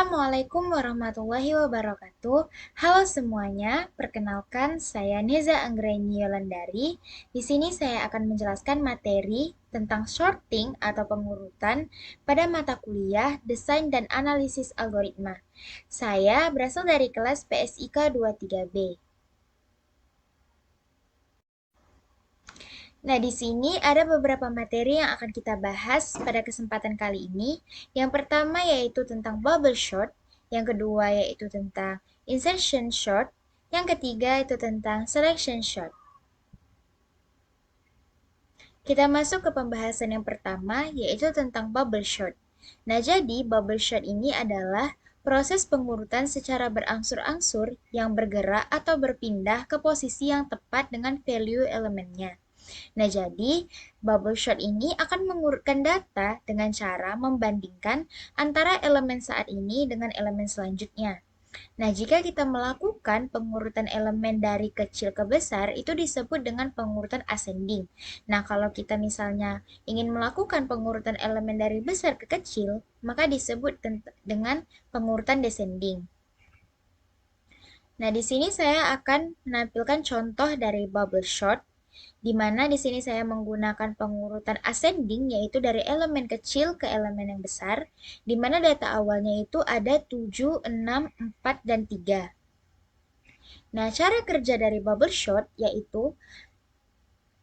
Assalamualaikum warahmatullahi wabarakatuh. Halo semuanya, perkenalkan saya Neza Anggreni Yolandari. Di sini saya akan menjelaskan materi tentang sorting atau pengurutan pada mata kuliah Desain dan Analisis Algoritma. Saya berasal dari kelas PSIK 23B. Nah, di sini ada beberapa materi yang akan kita bahas pada kesempatan kali ini. Yang pertama yaitu tentang bubble short, yang kedua yaitu tentang insertion short, yang ketiga itu tentang selection short. Kita masuk ke pembahasan yang pertama yaitu tentang bubble short. Nah, jadi bubble short ini adalah proses pengurutan secara berangsur-angsur yang bergerak atau berpindah ke posisi yang tepat dengan value elemennya. Nah, jadi bubble short ini akan mengurutkan data dengan cara membandingkan antara elemen saat ini dengan elemen selanjutnya. Nah, jika kita melakukan pengurutan elemen dari kecil ke besar, itu disebut dengan pengurutan ascending. Nah, kalau kita misalnya ingin melakukan pengurutan elemen dari besar ke kecil, maka disebut dengan pengurutan descending. Nah, di sini saya akan menampilkan contoh dari bubble short di mana di sini saya menggunakan pengurutan ascending, yaitu dari elemen kecil ke elemen yang besar, di mana data awalnya itu ada 7, 6, 4, dan 3. Nah, cara kerja dari bubble short yaitu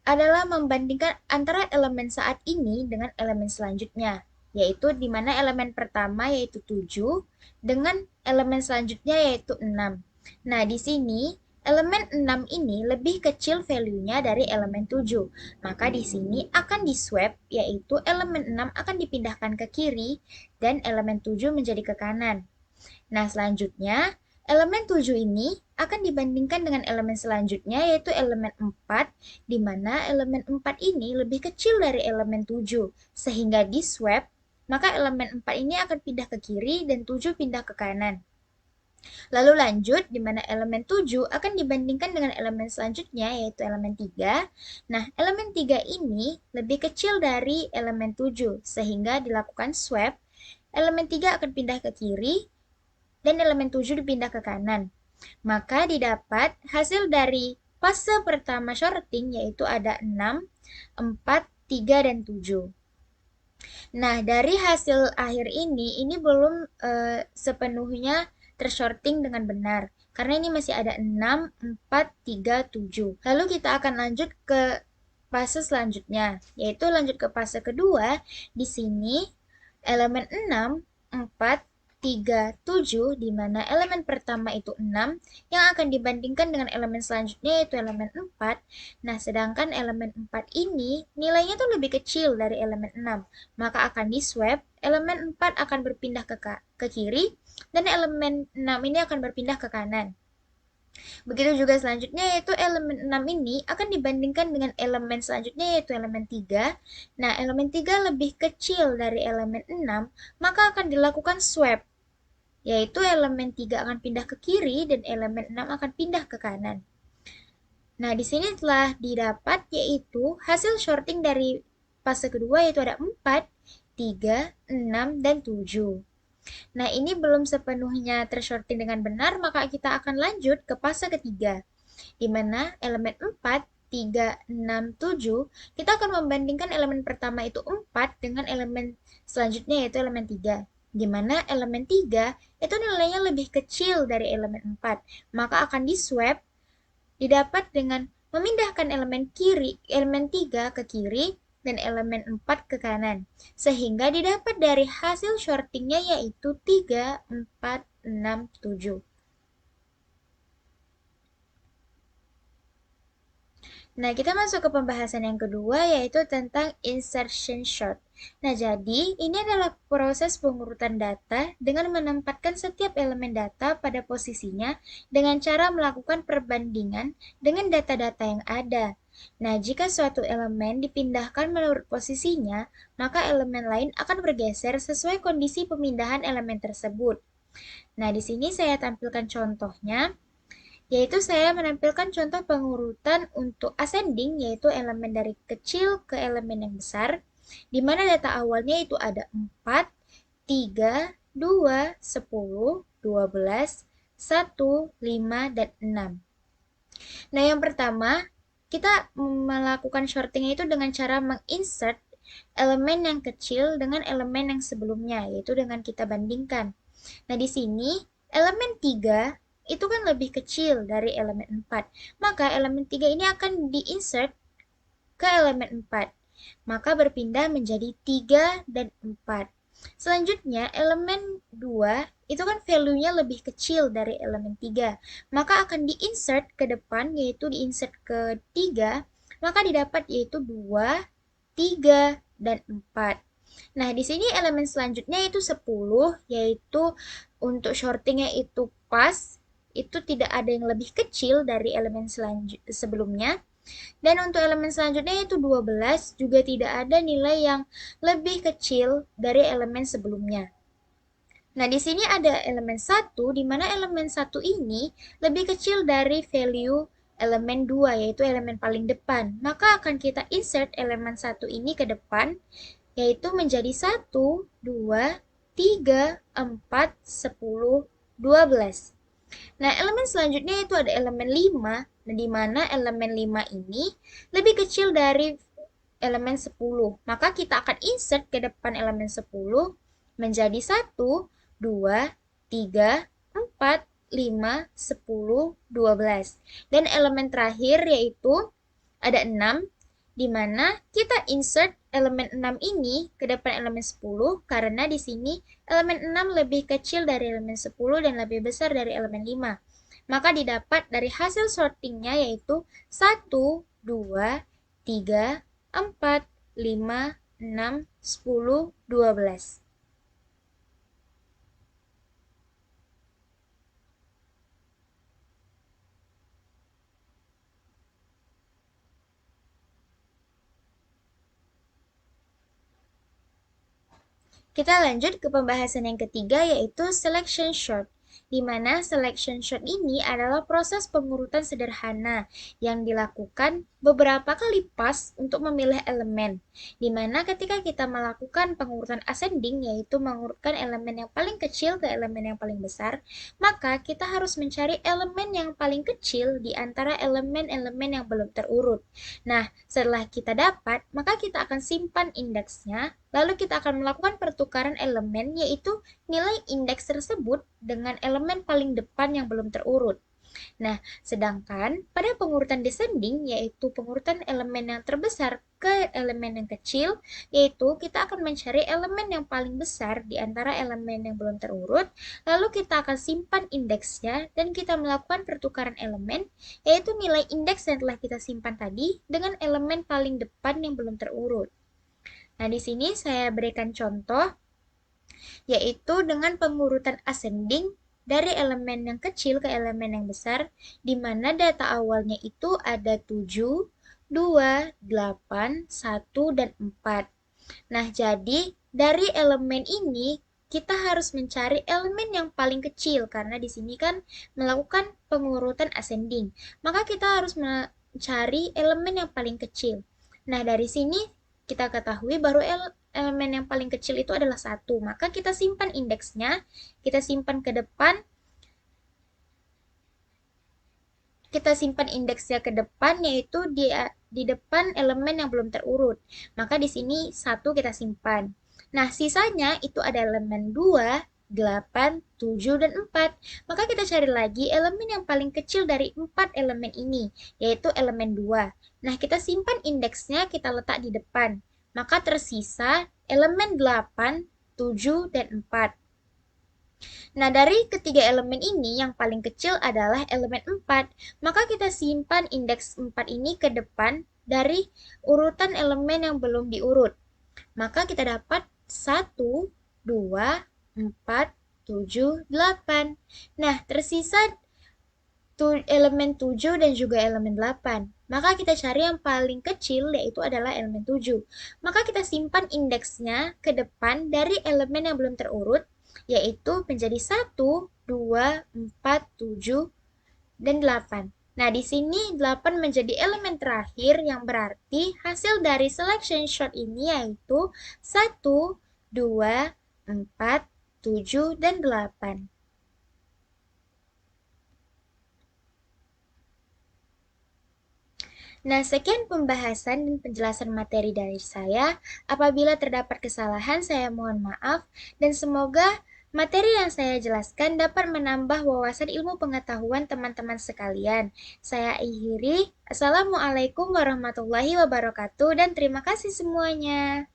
adalah membandingkan antara elemen saat ini dengan elemen selanjutnya, yaitu di mana elemen pertama yaitu 7 dengan elemen selanjutnya yaitu 6. Nah, di sini elemen 6 ini lebih kecil value-nya dari elemen 7. Maka di sini akan di-swap, yaitu elemen 6 akan dipindahkan ke kiri dan elemen 7 menjadi ke kanan. Nah, selanjutnya elemen 7 ini akan dibandingkan dengan elemen selanjutnya yaitu elemen 4, di mana elemen 4 ini lebih kecil dari elemen 7, sehingga di-swap, maka elemen 4 ini akan pindah ke kiri dan 7 pindah ke kanan. Lalu lanjut, di mana elemen 7 akan dibandingkan dengan elemen selanjutnya, yaitu elemen 3. Nah, elemen 3 ini lebih kecil dari elemen 7, sehingga dilakukan swap, elemen 3 akan pindah ke kiri, dan elemen 7 dipindah ke kanan. Maka didapat hasil dari fase pertama sorting, yaitu ada 6, 4, 3, dan 7. Nah, dari hasil akhir ini belum sepenuhnya tersorting dengan benar. Karena ini masih ada 6, 4, 3, 7. Lalu kita akan lanjut ke fase selanjutnya, yaitu lanjut ke fase kedua. Di sini elemen 6, 4, 3, 7, di mana elemen pertama itu 6, yang akan dibandingkan dengan elemen selanjutnya yaitu elemen 4. Nah, sedangkan elemen 4 ini nilainya tuh lebih kecil dari elemen 6, maka akan di-swap, elemen 4 akan berpindah ke kiri, dan elemen 6 ini akan berpindah ke kanan. Begitu juga selanjutnya yaitu elemen 6 ini akan dibandingkan dengan elemen selanjutnya yaitu elemen 3. Nah, elemen 3 lebih kecil dari elemen 6, maka akan dilakukan swap, yaitu elemen 3 akan pindah ke kiri dan elemen 6 akan pindah ke kanan. Nah, di sini telah didapat yaitu hasil sorting dari fase kedua yaitu ada 4, 3, 6, dan 7. Nah, ini belum sepenuhnya tersorting dengan benar, maka kita akan lanjut ke fase ketiga, di mana elemen 4, 3, 6, 7, kita akan membandingkan elemen pertama itu 4 dengan elemen selanjutnya yaitu elemen 3. Di mana elemen 3 itu nilainya lebih kecil dari elemen 4, maka akan di-swap, didapat dengan memindahkan elemen 3 ke kiri, dan elemen 4 ke kanan. Sehingga didapat dari hasil sortingnya yaitu 3, 4, 6, 7. Nah, kita masuk ke pembahasan yang kedua yaitu tentang insertion short. Nah, jadi ini adalah proses pengurutan data dengan menempatkan setiap elemen data pada posisinya dengan cara melakukan perbandingan dengan data-data yang ada. Nah, jika suatu elemen dipindahkan menurut posisinya, maka elemen lain akan bergeser sesuai kondisi pemindahan elemen tersebut. Nah, di sini saya tampilkan contohnya, yaitu saya menampilkan contoh pengurutan untuk ascending, yaitu elemen dari kecil ke elemen yang besar, di mana data awalnya itu ada 4, 3, 2, 10, 12, 1, 5, dan 6. Nah, yang pertama, kita melakukan sorting itu dengan cara menginsert elemen yang kecil dengan elemen yang sebelumnya, yaitu dengan kita bandingkan. Nah, di sini elemen 3 itu kan lebih kecil dari elemen 4. Maka elemen 3 ini akan diinsert ke elemen 4. Maka berpindah menjadi 3 dan 4. Selanjutnya, elemen 2 itu kan value-nya lebih kecil dari elemen 3. Maka akan diinsert ke depan, yaitu diinsert ke 3. Maka didapat yaitu 2, 3, dan 4. Nah, di sini elemen selanjutnya itu 10, yaitu untuk shortingnya itu pas, itu tidak ada yang lebih kecil dari elemen sebelumnya. Dan untuk elemen selanjutnya yaitu 12, juga tidak ada nilai yang lebih kecil dari elemen sebelumnya. Nah, di sini ada elemen 1, di mana elemen 1 ini lebih kecil dari value elemen 2, yaitu elemen paling depan. Maka akan kita insert elemen 1 ini ke depan, yaitu menjadi 1, 2, 3, 4, 10, 12. Nah, elemen selanjutnya itu ada elemen 5, di mana elemen 5 ini lebih kecil dari elemen 10. Maka kita akan insert ke depan elemen 10 menjadi 1, 2, 3, 4, 5, 10, 12. Dan elemen terakhir yaitu ada 6, di mana kita insert elemen 6 ini ke depan elemen 10 karena di sini elemen 6 lebih kecil dari elemen 10 dan lebih besar dari elemen 5. Maka didapat dari hasil sortingnya yaitu 1, 2, 3, 4, 5, 6, 10, 12. Kita lanjut ke pembahasan yang ketiga yaitu selection sort, di mana selection sort ini adalah proses pengurutan sederhana yang dilakukan beberapa kali pas untuk memilih elemen, di mana ketika kita melakukan pengurutan ascending yaitu mengurutkan elemen yang paling kecil ke elemen yang paling besar, maka kita harus mencari elemen yang paling kecil di antara elemen-elemen yang belum terurut. Nah, setelah kita dapat, maka kita akan simpan indeksnya, lalu kita akan melakukan pertukaran elemen, yaitu nilai indeks tersebut dengan elemen paling depan yang belum terurut. Nah, sedangkan pada pengurutan descending, yaitu pengurutan elemen yang terbesar ke elemen yang kecil, yaitu kita akan mencari elemen yang paling besar di antara elemen yang belum terurut, lalu kita akan simpan indeksnya, dan kita melakukan pertukaran elemen, yaitu nilai indeks yang telah kita simpan tadi dengan elemen paling depan yang belum terurut. Nah, di sini saya berikan contoh, yaitu dengan pengurutan ascending dari elemen yang kecil ke elemen yang besar, di mana data awalnya itu ada 7, 2, 8, 1, dan 4. Nah, jadi dari elemen ini kita harus mencari elemen yang paling kecil karena di sini kan melakukan pengurutan ascending. Maka kita harus mencari elemen yang paling kecil. Nah, dari sini kita ketahui baru elemen yang paling kecil itu adalah 1. Maka kita simpan indeksnya, kita simpan ke depan, kita simpan indeksnya ke depan yaitu di depan elemen yang belum terurut. Maka di sini 1 kita simpan. Nah, sisanya itu ada elemen 2, 8, 7, dan 4. Maka kita cari lagi elemen yang paling kecil dari 4 elemen ini, yaitu elemen 2. Nah, kita simpan indeksnya, kita letak di depan. Maka tersisa elemen 8, 7, dan 4. Nah, dari ketiga elemen ini yang paling kecil adalah elemen 4. Maka kita simpan indeks 4 ini ke depan dari urutan elemen yang belum diurut. Maka kita dapat 1, 2, 4, 7, 8. Nah, tersisa elemen 7 dan juga elemen 8. Maka kita cari yang paling kecil yaitu adalah elemen 7. Maka kita simpan indeksnya ke depan dari elemen yang belum terurut, yaitu menjadi 1, 2, 4, 7, dan 8. Nah, di sini 8 menjadi elemen terakhir yang berarti hasil dari selection sort ini yaitu 1, 2, 4, 7, dan 8. Nah, sekian pembahasan dan penjelasan materi dari saya. Apabila terdapat kesalahan, saya mohon maaf, dan semoga materi yang saya jelaskan dapat menambah wawasan ilmu pengetahuan teman-teman sekalian. Saya akhiri, Assalamualaikum warahmatullahi wabarakatuh, dan terima kasih semuanya.